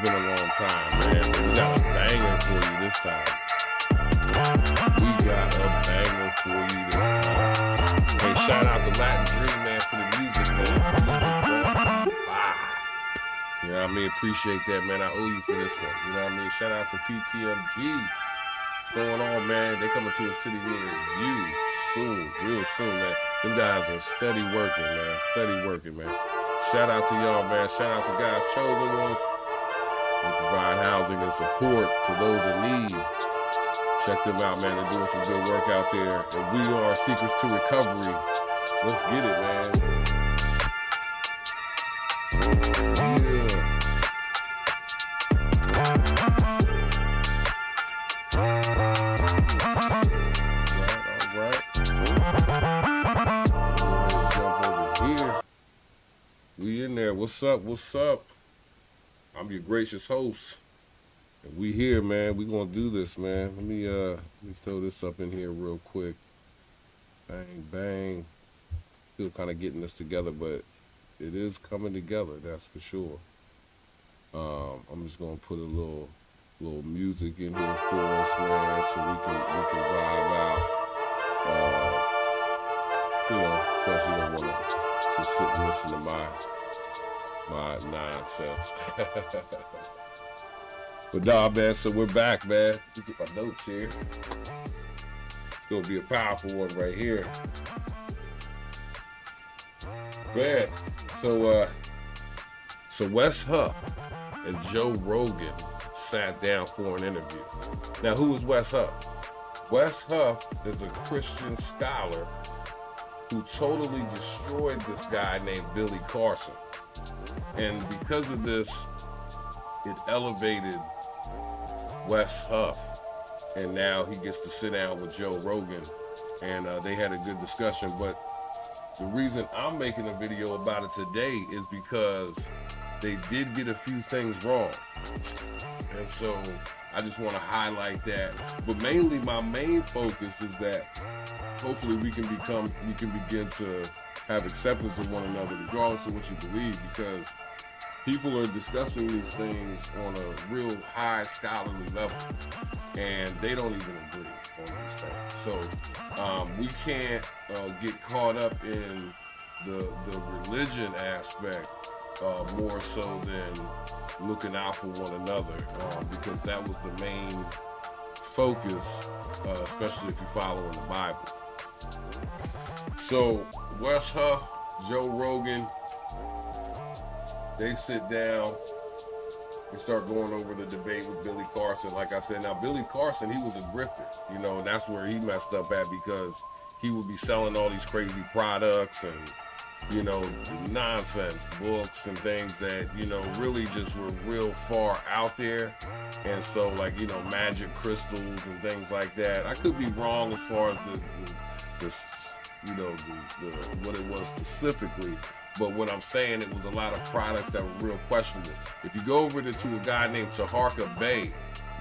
been a long time, man. We got a banger for you this time. We got a banger for you this time. Hey, shout out to Latin Dream, man, for the music, man. You know what I mean? Appreciate that, man. I owe you for this one. You know what I mean? Shout out to PTMG. What's going on, man? They coming to a city near you soon, real soon, man. Them guys are steady working, man. Steady working, man. Shout out to y'all, man. Shout out to God's chosen ones. We provide housing and support to those in need. Check them out, man. They're doing some good work out there. And we are Secrets to Recovery. Let's get it, man. We in there. What's up? What's up? I'm your gracious host. And we here, man. We gonna do this, man. Let me throw this up in here real quick. Bang, bang. Still kind of getting this together, but it is coming together, that's for sure. I'm just gonna put a little music in here for us, man, so we can vibe out. Of course you don't wanna just sit and listen to my nonsense. But nah, man, so we're back, man. Let me get my notes here. It's gonna be a powerful one right here. Man, so Wes Huff and Joe Rogan sat down for an interview. Now, who is Wes Huff? Wes Huff is a Christian scholar who totally destroyed this guy named Billy Carson. And because of this, it elevated Wes Huff. And now he gets to sit down with Joe Rogan. And they had a good discussion. But the reason I'm making a video about it today is because they did get a few things wrong. And so I just want to highlight that. But mainly my main focus is that hopefully we can begin to have acceptance of one another regardless of what you believe, because people are discussing these things on a real high scholarly level and they don't even agree on these things. So we can't get caught up in the religion aspect more so than looking out for one another, because that was the main focus, especially if you follow in the Bible. So Wes Huff, Joe Rogan, they sit down and start going over the debate with Billy Carson. Like I said, now Billy Carson, he was a grifter, and that's where he messed up at, because he would be selling all these crazy products and nonsense books and things that, really just were real far out there. And so magic crystals and things like that. I could be wrong as far as the what it was specifically, but what I'm saying, it was a lot of products that were real questionable. If you go over to a guy named Taharka Bey,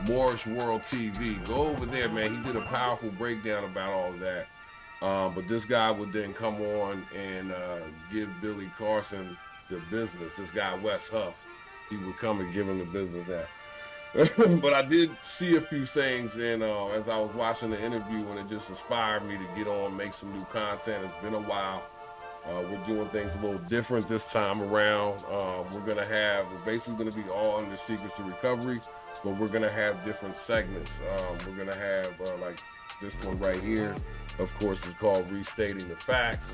Moorish World TV, go over there, man. He did a powerful breakdown about all of that. But this guy would then come on and give Billy Carson the business. This guy, Wes Huff, he would come and give him the business that. But I did see a few things, and as I was watching the interview, and it just inspired me to get on, make some new content. It's been a while. We're doing things a little different this time around. We're basically going to be all under Secrets to Recovery, but we're going to have different segments. We're going to have like this one right here, of course, is called Restating the Facts,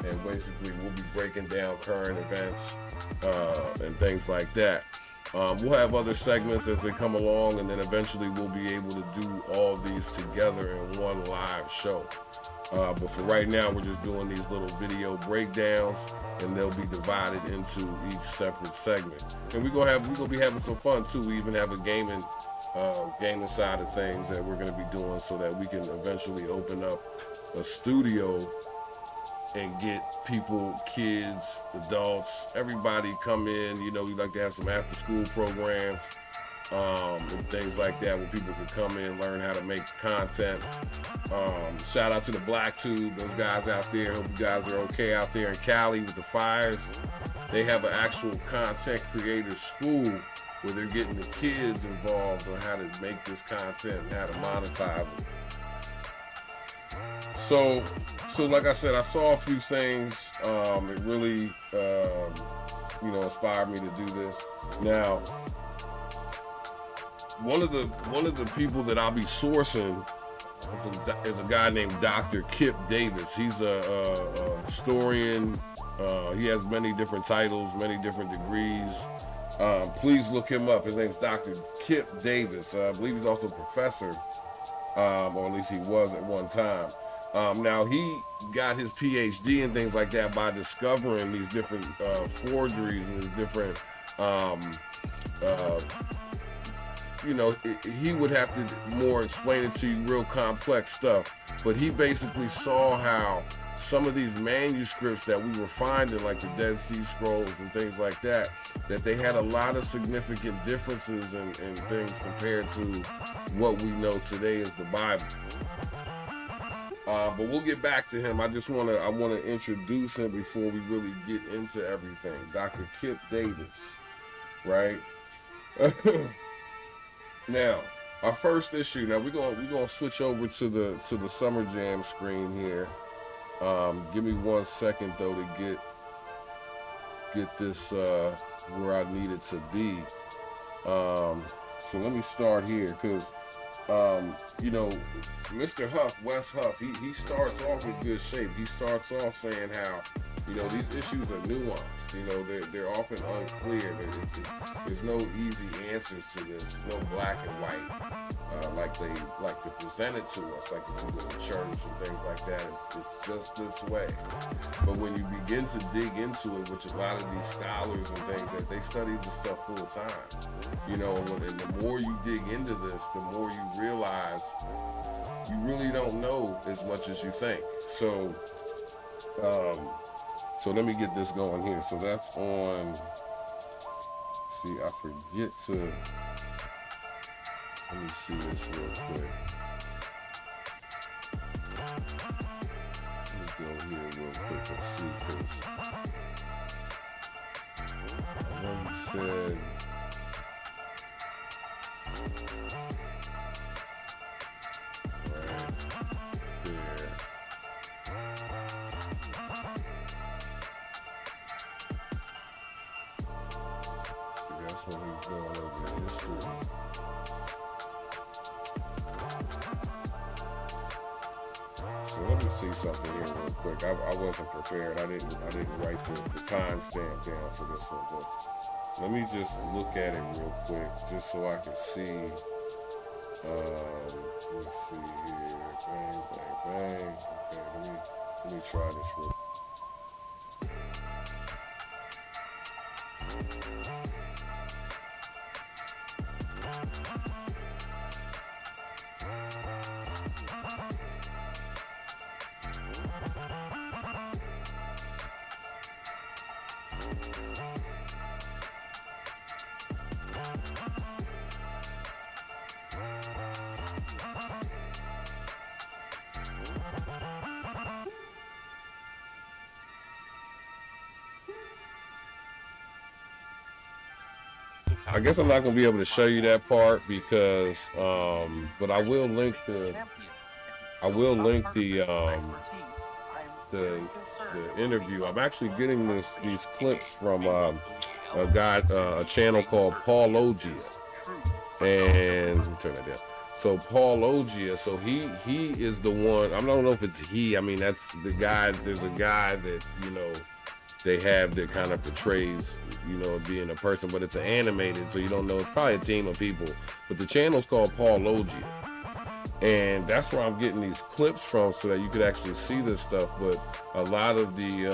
and basically we'll be breaking down current events and things like that. We'll have other segments as they come along, and then eventually we'll be able to do all these together in one live show. But for right now, we're just doing these little video breakdowns, and they'll be divided into each separate segment. And we're gonna be having some fun too. We even have a gaming side of things that we're gonna be doing, so that we can eventually open up a studio and get people, kids, adults, everybody come in. We like to have some after school programs and things like that, where people can come in, learn how to make content. Shout out to the Black Tube, those guys out there. Hope you guys are okay out there in Cali with the fires. They have an actual content creator school where they're getting the kids involved on how to make this content and how to monetize it. So like I said, I saw a few things. It really, inspired me to do this. Now, one of the people that I'll be sourcing is a guy named Dr. Kip Davis. He's a historian. He has many different titles, many different degrees. Please look him up. His name's Dr. Kip Davis. I believe he's also a professor, or at least he was at one time. Now, he got his PhD and things like that by discovering these different forgeries and these different, he would have to more explain it to you, real complex stuff. But he basically saw how some of these manuscripts that we were finding, like the Dead Sea Scrolls and things like that, that they had a lot of significant differences in things compared to what we know today as the Bible. But we'll get back to him. I want to introduce him before we really get into everything. Dr. Kip Davis, right? Now, our first issue. Now we're gonna switch over to the Summer Jam screen here. Give me 1 second though to get this where I need it to be. So let me start here, because Mr. Huff, Wes Huff, he starts off in good shape. He starts off saying how, these issues are nuanced. They're often unclear. There's no easy answers to this. There's no black and white like they like to present it to us, like if you go to church and things like that. It's just this way. But when you begin to dig into it, which a lot of these scholars and things, that they study this stuff full time, and the more you dig into this, the more you realize you really don't know as much as you think. So let me get this going here. So that's on, see, I forget to, let me see this real quick. Let me go here real quick and see, because I know you said, right there. See, that's when he's going over the history. So let me see something here real quick. I wasn't prepared. I didn't write the timestamp down for this one, but let me just look at it real quick, just so I can see. Let's see here. Bang, bang, bang. Okay, let me try this real quick. I guess I'm not going to be able to show you that part because, but I will link the interview. I'm actually getting these clips from a channel called Paul Logia, and let me turn that down. So Paul Logia, so he is the one. I don't know if it's he. I mean, that's the guy. There's a guy that they have that kind of portrays, being a person, but it's animated, so you don't know. It's probably a team of people, but the channel's called Paul Logia, and that's where I'm getting these clips from, so that you could actually see this stuff. But a lot of the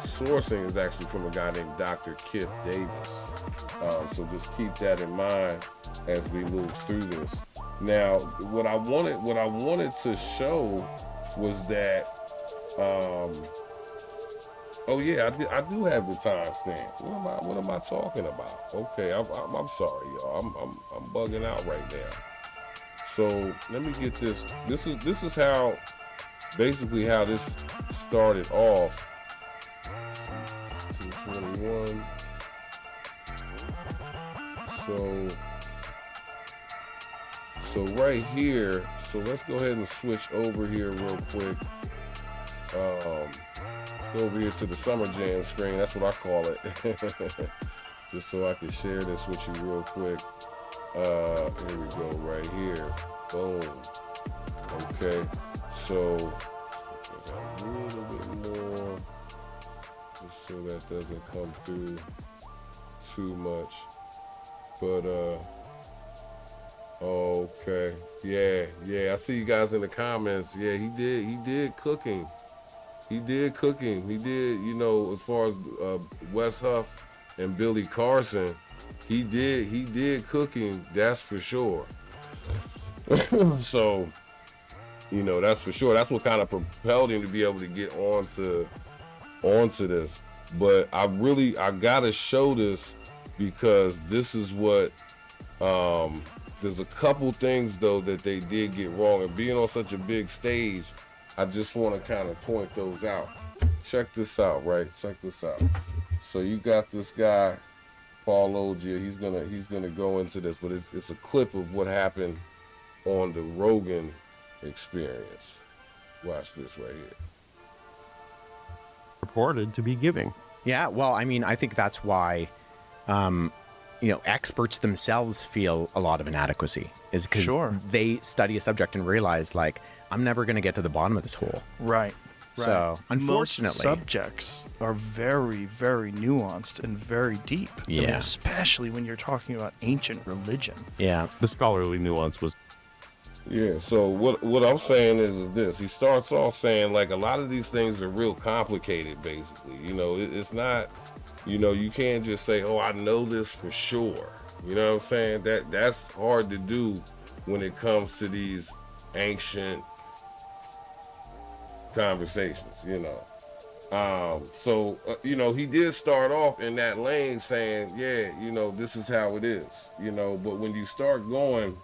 sourcing is actually from a guy named Dr. Kip Davis. So just keep that in mind as we move through this. Now, what I wanted to show was that. Oh yeah, I do have the timestamp. What am I talking about? Okay, I'm sorry, y'all. I'm bugging out right now. So let me get this. This is how, basically how this started off. 221. So right here, so let's go ahead and switch over here real quick. Let's go over here to the Summer Jam screen. That's what I call it. Just so I can share this with you real quick. Here we go, right here. Boom. Okay, so a little bit more, just so that doesn't come through too much. But okay, yeah. I see you guys in the comments. Yeah, he did cooking. He did, you know, as far as Wes Huff and Billy Carson, he did cooking, that's for sure. So, you know, that's for sure. That's what kind of propelled him to be able to get onto this. But I gotta show this, because this is what there's a couple things though that they did get wrong, and being on such a big stage, I just want to kind of point those out. Check this out, right? Check this out. So you got this guy, Paul Ogier. He's gonna go into this, but it's a clip of what happened on the Rogan experience. Watch this right here. Reported to be giving. Yeah, well, I mean, I think that's why, experts themselves feel a lot of inadequacy, is because they study a subject and realize, like, I'm never going to get to the bottom of this hole. Right. So, unfortunately, most subjects are very, very nuanced and very deep. Yeah. I mean, especially when you're talking about ancient religion. Yeah. The scholarly nuance was. Yeah, so what I'm saying is this. He starts off saying, like, a lot of these things are real complicated, basically. You know, it's not, you know, you can't just say, oh, I know this for sure. You know what I'm saying? That's hard to do when it comes to these ancient conversations, you know. You know, he did start off in that lane saying, yeah, you know, this is how it is, you know, but when you start going,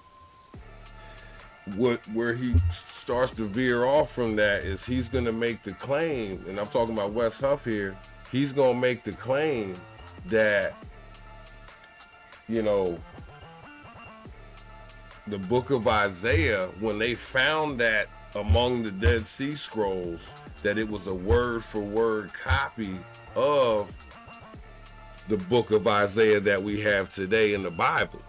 where he starts to veer off from that is he's going to make the claim, and I'm talking about Wes Huff here, he's going to make the claim that, you know, the book of Isaiah, when they found that among the Dead Sea Scrolls, that it was a word-for-word copy of the book of Isaiah that we have today in the Bible.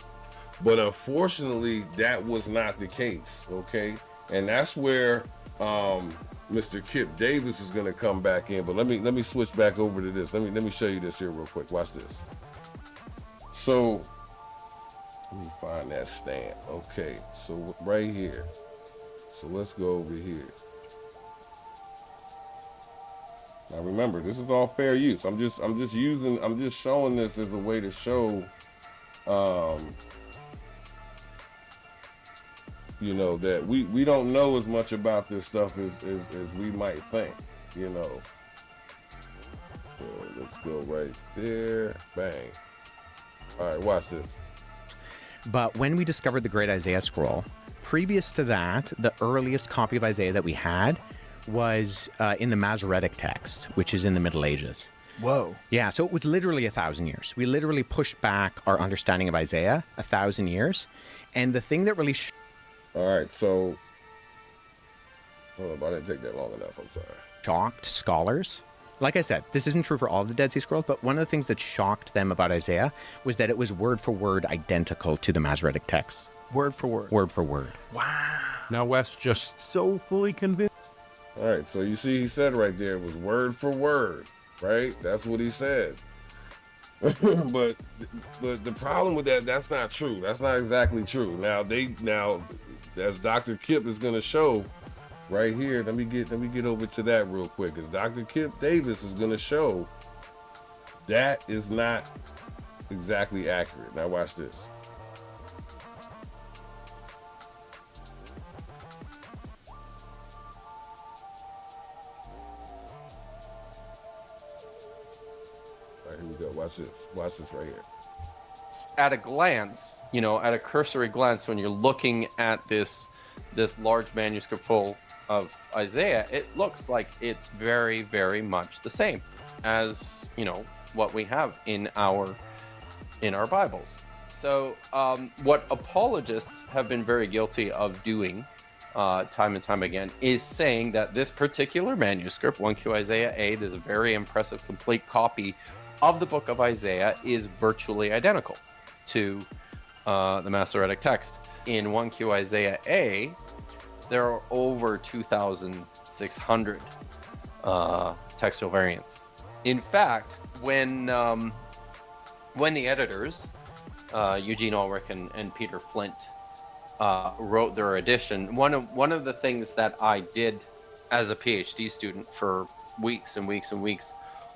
But unfortunately, that was not the case, okay? And that's where Mr. Kip Davis is going to come back in. But let me switch back over to this. Let me show you this here real quick. Watch this. So let me find that stamp. Okay, so right here. So let's go over here. Now remember, this is all fair use. I'm just showing this as a way to show you know, that we don't know as much about this stuff as we might think, you know. So let's go right there. Bang. All right, watch this. But when we discovered the Great Isaiah Scroll, previous to that, the earliest copy of Isaiah that we had was in the Masoretic text, which is in the Middle Ages. Whoa. Yeah, so it was literally 1,000 years. We literally pushed back our understanding of Isaiah 1,000 years. And the thing that really... All right, so... Hold on, I didn't take that long enough, I'm sorry. shocked scholars. Like I said, this isn't true for all the Dead Sea Scrolls, but one of the things that shocked them about Isaiah was that it was word for word identical to the Masoretic text. Word for word. Word for word. Wow. Now Wes just so fully convinced. All right, so you see he said right there it was word for word, right? That's what he said. but the problem with that's not true. That's not exactly true. Now as Dr. Kip is going to show right here, let me get over to that real quick. As Dr. Kip Davis is going to show, that is not exactly accurate. Now watch this. All right, here we go. Watch this. Watch this right here. At a glance, at a cursory glance, when you're looking at this large manuscript full of Isaiah, it looks like it's very, very much the same as what we have in our Bibles. So, what apologists have been very guilty of doing, time and time again, is saying that this particular manuscript, 1Q Isaiah A, this very impressive complete copy of the book of Isaiah, is virtually identical to the Masoretic text. In 1Q Isaiah A, there are over 2,600 textual variants. In fact, when the editors, Eugene Ulrich and Peter Flint, wrote their edition, one of the things that I did as a PhD student for weeks and weeks and weeks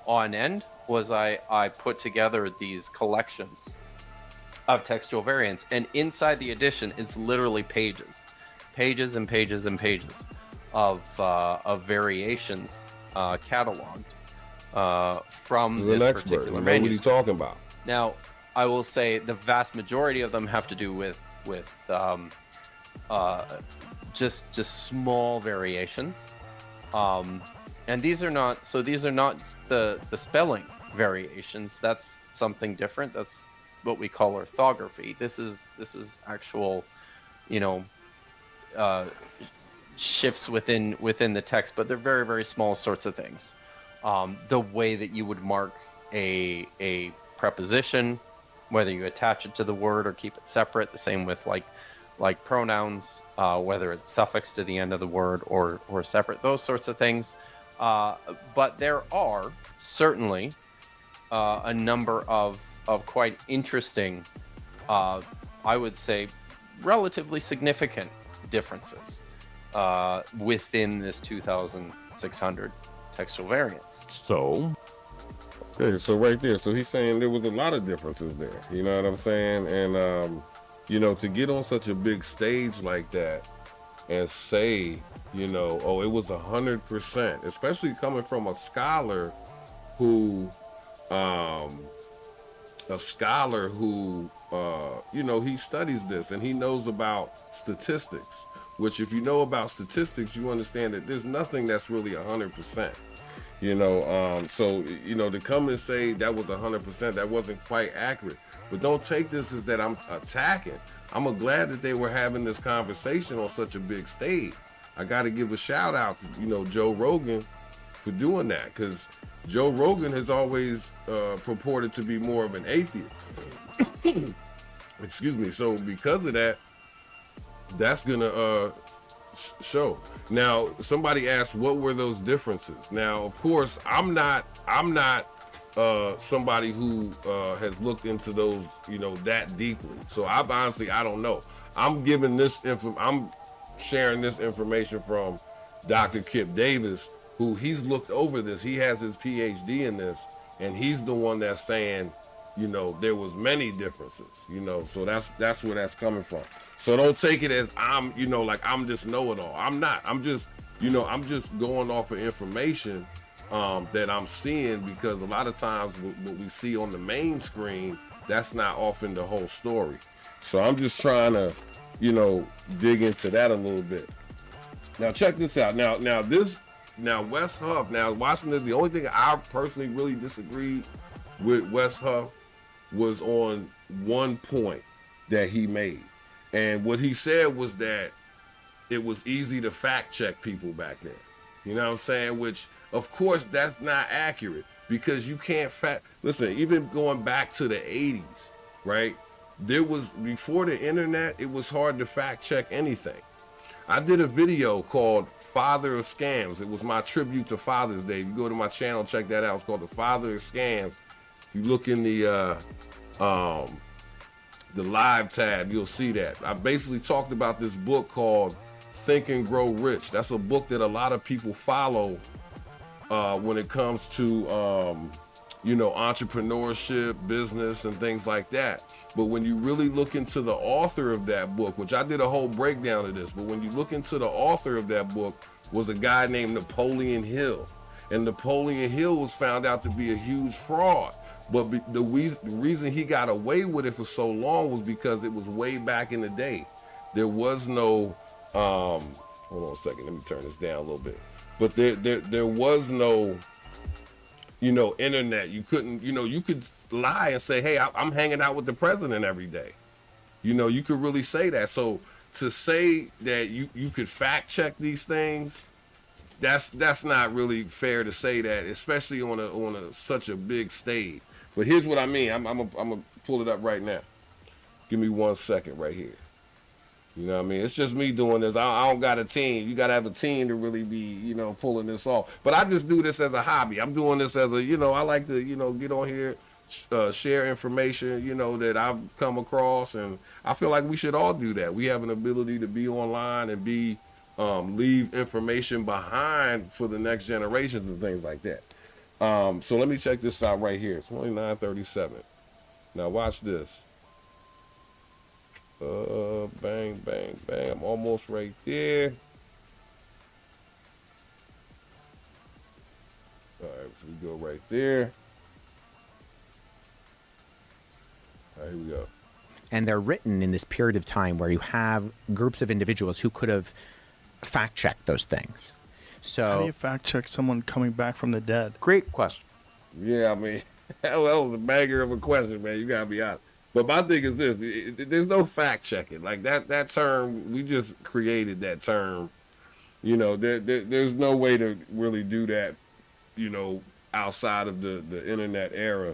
on end was I put together these collections of textual variants, and inside the edition it's literally pages and pages and pages of variations cataloged from You're this an expert. particular You know what manuscript. you're talking about. Now, I will say the vast majority of them have to do with just small variations, and these are not the spelling variations. That's something different. That's what we call orthography. This is actual, shifts within the text, but they're very, very small sorts of things. The way that you would mark a preposition, whether you attach it to the word or keep it separate, the same with like pronouns, whether it's suffix to the end of the word or separate, those sorts of things. But there are certainly a number of quite interesting, I would say, relatively significant differences within this 2,600 textual variants. So, Okay, so right there, so he's saying there was a lot of differences there. You know what I'm saying? And to get on such a big stage like that and say, oh, it was 100%, especially coming from a scholar who, he studies this and he knows about statistics. Which, if you know about statistics, you understand that there's nothing that's really 100%. So to come and say that was 100%, that wasn't quite accurate. But don't take this as that I'm attacking. I'm glad that they were having this conversation on such a big stage. I got to give a shout out to Joe Rogan for doing that, because Joe Rogan has always purported to be more of an atheist. Excuse me. So because of that, that's gonna show. Now, somebody asked, what were those differences? Now, of course, I'm not somebody who has looked into those, that deeply. So I don't know. I'm sharing this information from Dr. Kip Davis, who he's looked over this. He has his PhD in this, and he's the one that's saying, there was many differences, so that's where that's coming from. So don't take it as I'm, like I'm just know-it-all. I'm not. I'm just going off of information that I'm seeing, because a lot of times what we see on the main screen, that's not often the whole story. So I'm just trying to, dig into that a little bit. Now check this out. Now Wes Huff, watching this, the only thing I personally really disagreed with Wes Huff was on one point that he made. And what he said was that it was easy to fact check people back then. You know what I'm saying? Which, of course, that's not accurate, because you can't listen, even going back to the 80s, right? Before the internet, it was hard to fact check anything. I did a video called Father of Scams. It was my tribute to Father's Day. You go to my channel, check that out. It's called The Father of Scams. If you look in the live tab, you'll see that. I basically talked about this book called Think and Grow Rich. That's a book that a lot of people follow when it comes to entrepreneurship, business, and things like that. But when you really look into the author of that book, which I did a whole breakdown of this, but when you look into the author of that book, was a guy named Napoleon Hill. And Napoleon Hill was found out to be a huge fraud. But the reason he got away with it for so long was because it was way back in the day. There was no, hold on a second, let me turn this down a little bit. But there was no, internet. You couldn't, you could lie and say, hey, I'm hanging out with the president every day. You could really say that. So to say that you could fact check these things, that's not really fair to say that, especially on a such a big stage. But here's what I mean. I'm gonna pull it up right now. Give me 1 second right here. You know what I mean? It's just me doing this. I don't got a team. You got to have a team to really be, pulling this off. But I just do this as a hobby. I'm doing this as a, I like to, get on here, share information, that I've come across. And I feel like we should all do that. We have an ability to be online and leave information behind for the next generations and things like that. So let me check this out right here. It's only 9:37. Now watch this. Bang, bang, bang. I'm almost right there. All right, so we go right there. All right, here we go. And they're written in this period of time where you have groups of individuals who could have fact-checked those things. So how do you fact check someone coming back from the dead? Great question. Yeah, I mean, that was a banger of a question, man. You gotta be honest. But my thing is this: there's no fact checking. Like that term, we just created that term. There's no way to really do that. Outside of the internet era.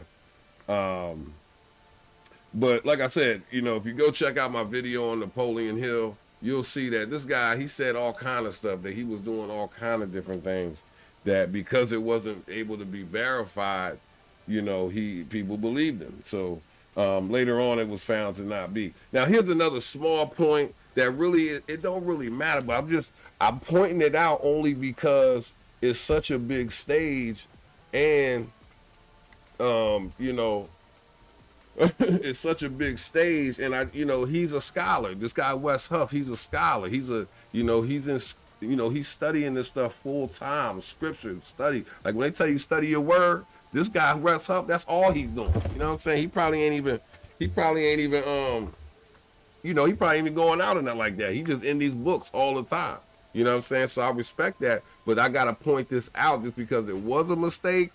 But like I said, if you go check out my video on Napoleon Hill, you'll see that this guy, he said all kind of stuff, that he was doing all kind of different things, that because it wasn't able to be verified, people believed him. So later on, it was found to not be. Now, here's another small point that really, it don't really matter, but I'm pointing it out only because it's such a big stage, and it's such a big stage, and he's a scholar. This guy Wes Huff, he's a scholar. He's he's studying this stuff full time, scripture study. Like when they tell you study your word, this guy Wes Huff, that's all he's doing. You know what I'm saying? He probably ain't even he probably ain't even going out and nothing like that. He just in these books all the time. You know what I'm saying? So I respect that, but I gotta point this out just because it was a mistake.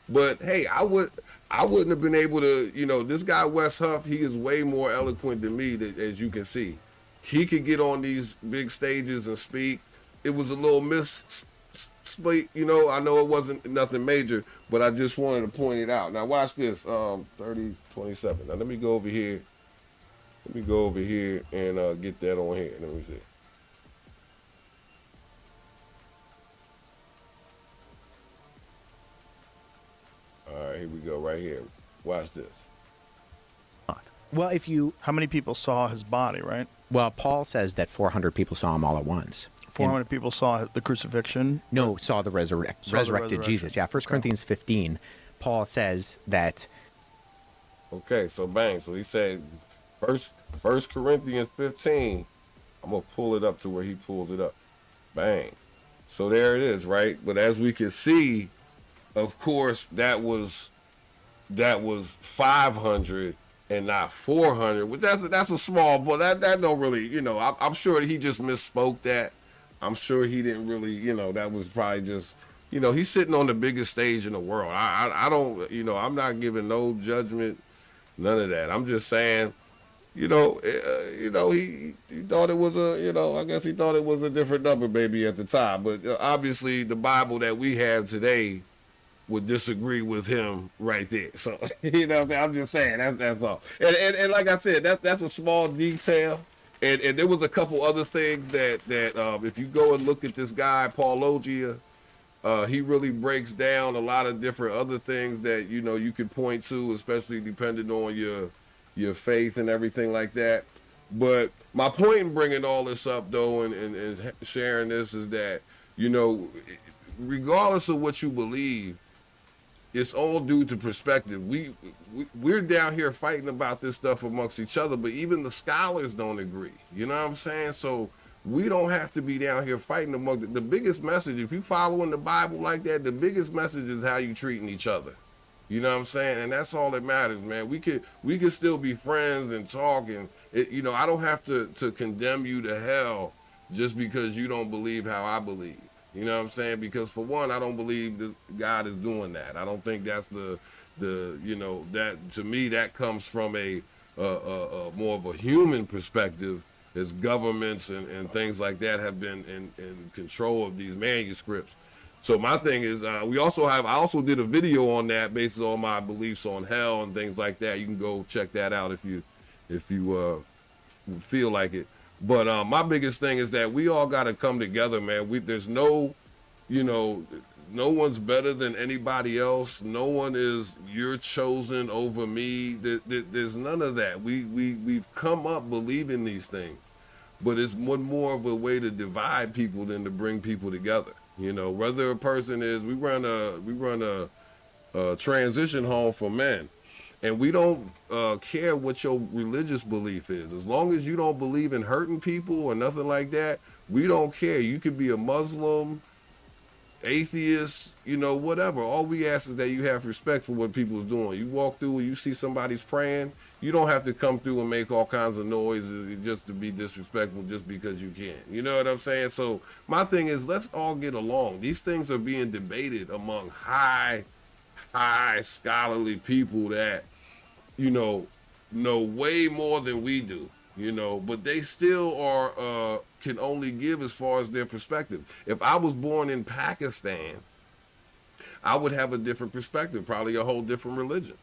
But hey, I wouldn't have been able to, this guy Wes Huff, he is way more eloquent than me, as you can see. He could get on these big stages and speak. It was a little misspeak, I know it wasn't nothing major, but I just wanted to point it out. Now watch this, 30:27. Now let me go over here. And get that on here. Let me see. All right, here we go, right here. Watch this. well, How many people saw his body, right? well, Paul says that 400 people saw him all at once. 400 people saw the crucifixion. No, saw the resurrected resurrection. Jesus. Yeah, 1 Corinthians 15, Paul says that. Okay, so bang. So he said, First Corinthians 15. I'm gonna pull it up to where he pulls it up. Bang. So there it is, right? But as we can see, of course, that was 500 and not 400. Which that's a small, but that don't really, I'm sure he just misspoke that. I'm sure he didn't really, that was probably just, he's sitting on the biggest stage in the world. I don't, I'm not giving no judgment, none of that. I'm just saying, he thought it was I guess he thought it was a different number maybe at the time. But obviously the Bible that we have today would disagree with him right there. So, I'm just saying, that's all. And like I said, that's a small detail. And there was a couple other things that if you go and look at this guy, Paul Logia, he really breaks down a lot of different other things that, you could point to, especially depending on your faith and everything like that. But my point in bringing all this up, though, and sharing this is that, regardless of what you believe, it's all due to perspective. We're down here fighting about this stuff amongst each other, but even the scholars don't agree. You know what I'm saying? So we don't have to be down here fighting among the biggest message. If you following the Bible like that, the biggest message is how you treating each other. You know what I'm saying? And that's all that matters, man. We could still be friends and talk, and I don't have to condemn you to hell just because you don't believe how I believe. You know what I'm saying? Because for one, I don't believe that God is doing that. I don't think that's the that to me that comes from a more of a human perspective, as governments and things like that have been in control of these manuscripts. So my thing is, I also did a video on that based on my beliefs on hell and things like that. You can go check that out if you feel like it. But my biggest thing is that we all got to come together, man. There's no, no one's better than anybody else. No one is you're chosen over me. There's none of that. We've come up believing these things, but it's one more of a way to divide people than to bring people together. Whether a person is, we run a transition home for men, and we don't care what your religious belief is. As long as you don't believe in hurting people or nothing like that, we don't care. You could be a Muslim, atheist, whatever. All we ask is that you have respect for what people's doing. You walk through and you see somebody's praying, you don't have to come through and make all kinds of noises just to be disrespectful just because you can. You know what I'm saying? So my thing is, let's all get along. These things are being debated among high scholarly people that, know way more than we do, but they still are, can only give as far as their perspective. If I was born in Pakistan, I would have a different perspective, probably a whole different religion.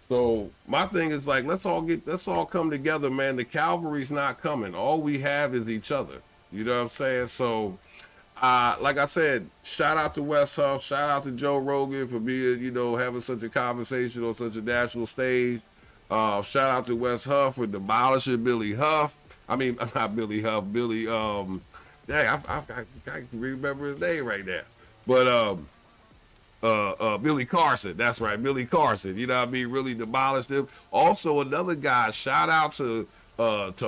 So my thing is like, let's all come together, man. The cavalry's not coming. All we have is each other. You know what I'm saying? So, like I said, shout out to Wes Huff, shout out to Joe Rogan for being, having such a conversation on such a natural stage. Shout out to Wes Huff for demolishing Billy Huff. I mean, not Billy Huff, Billy, dang, I can remember his name right now. But, Billy Carson, that's right, Billy Carson, you know what I mean, really demolished him. Also, another guy, shout out to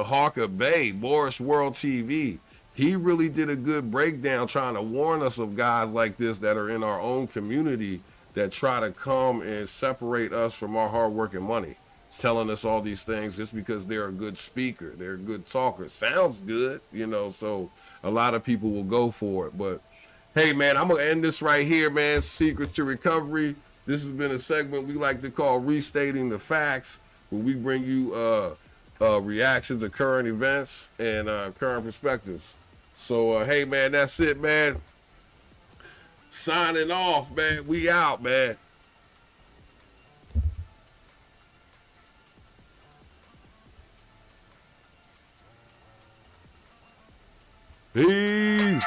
Harker Bay, Morris World TV. He really did a good breakdown trying to warn us of guys like this that are in our own community that try to come and separate us from our hard work and money. Telling us all these things just because they're a good speaker, they're a good talker. Sounds good, so a lot of people will go for it. But hey, man, I'm going to end this right here, man. Secrets to Recovery. This has been a segment we like to call Restating the Facts, where we bring you reactions to current events and current perspectives. So, hey, man, that's it, man. Signing off, man. We out, man. Peace.